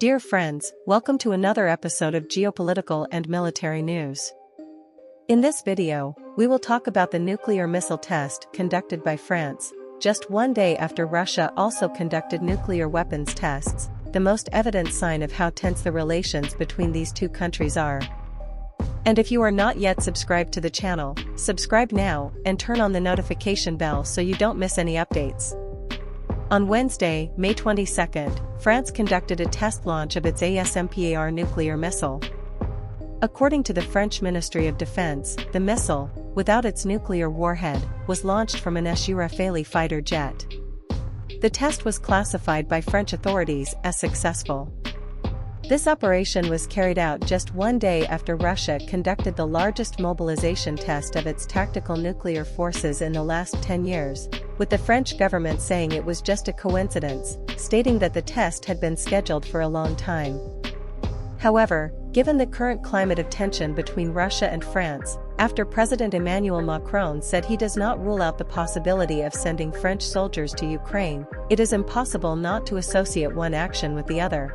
Dear friends, welcome to another episode of Geopolitical and Military News. In this video, we will talk about the nuclear missile test conducted by France, just one day after Russia also conducted nuclear weapons tests, the most evident sign of how tense the relations between these two countries are. And if you are not yet subscribed to the channel, subscribe now and turn on the notification bell so you don't miss any updates. On Wednesday, May 22, France conducted a test launch of its ASMPAR nuclear missile. According to the French Ministry of Defense, the missile, without its nuclear warhead, was launched from an Su Rafale fighter jet. The test was classified by French authorities as successful. This operation was carried out just one day after Russia conducted the largest mobilization test of its tactical nuclear forces in the last 10 years, with the French government saying it was just a coincidence, stating that the test had been scheduled for a long time. However, given the current climate of tension between Russia and France, after President Emmanuel Macron said he does not rule out the possibility of sending French soldiers to Ukraine, it is impossible not to associate one action with the other.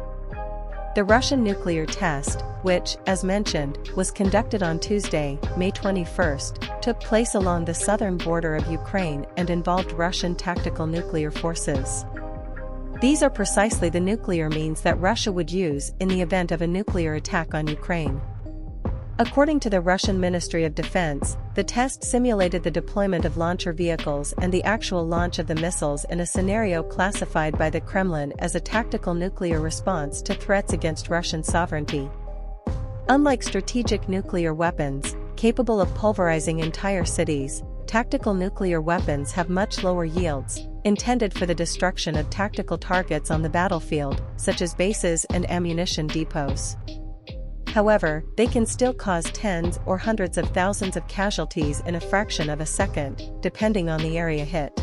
The Russian nuclear test, which, as mentioned, was conducted on Tuesday, May 21, took place along the southern border of Ukraine and involved Russian tactical nuclear forces. These are precisely the nuclear means that Russia would use in the event of a nuclear attack on Ukraine. According to the Russian Ministry of Defense, the test simulated the deployment of launcher vehicles and the actual launch of the missiles in a scenario classified by the Kremlin as a tactical nuclear response to threats against Russian sovereignty. Unlike strategic nuclear weapons, capable of pulverizing entire cities, tactical nuclear weapons have much lower yields, intended for the destruction of tactical targets on the battlefield, such as bases and ammunition depots. However, they can still cause tens or hundreds of thousands of casualties in a fraction of a second, depending on the area hit.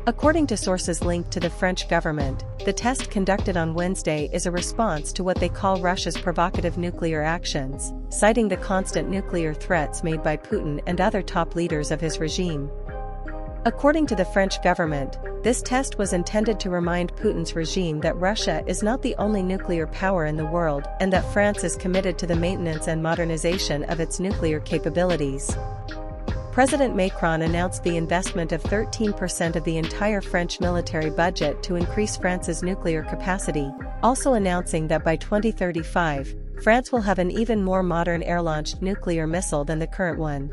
According to sources linked to the French government, the test conducted on Wednesday is a response to what they call Russia's provocative nuclear actions, citing the constant nuclear threats made by Putin and other top leaders of his regime. According to the French government, this test was intended to remind Putin's regime that Russia is not the only nuclear power in the world and that France is committed to the maintenance and modernization of its nuclear capabilities. President Macron announced the investment of 13% of the entire French military budget to increase France's nuclear capacity, also announcing that by 2035, France will have an even more modern air-launched nuclear missile than the current one.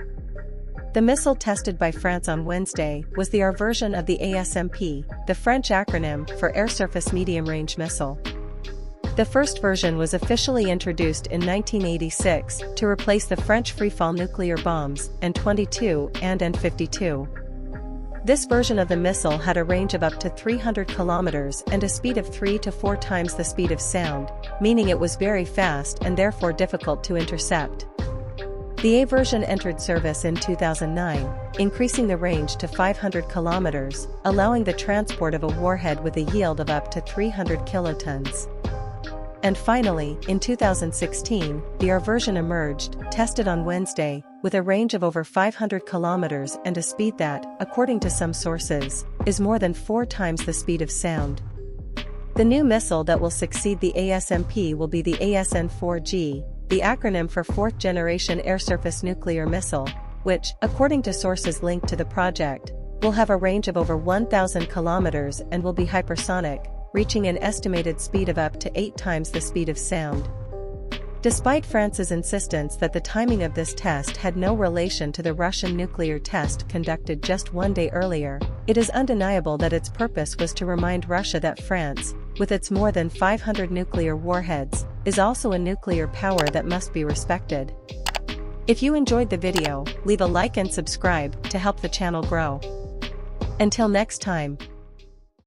The missile tested by France on Wednesday was the R version of the ASMP, the French acronym for Air Surface Medium Range Missile. The first version was officially introduced in 1986 to replace the French freefall nuclear bombs N-22 and N-52. This version of the missile had a range of up to 300 kilometers and a speed of 3 to 4 times the speed of sound, meaning it was very fast and therefore difficult to intercept. The A version entered service in 2009, increasing the range to 500 kilometers, allowing the transport of a warhead with a yield of up to 300 kilotons. And finally, in 2016, the R version emerged, tested on Wednesday, with a range of over 500 kilometers and a speed that, according to some sources, is more than 4 times the speed of sound. The new missile that will succeed the ASMP will be the ASN-4G, the acronym for Fourth Generation Air Surface Nuclear Missile, which, according to sources linked to the project, will have a range of over 1,000 kilometers and will be hypersonic, reaching an estimated speed of up to 8 times the speed of sound. Despite France's insistence that the timing of this test had no relation to the Russian nuclear test conducted just one day earlier, it is undeniable that its purpose was to remind Russia that France, with its more than 500 nuclear warheads, is also a nuclear power that must be respected. If you enjoyed the video, leave a like and subscribe to help the channel grow. Until next time.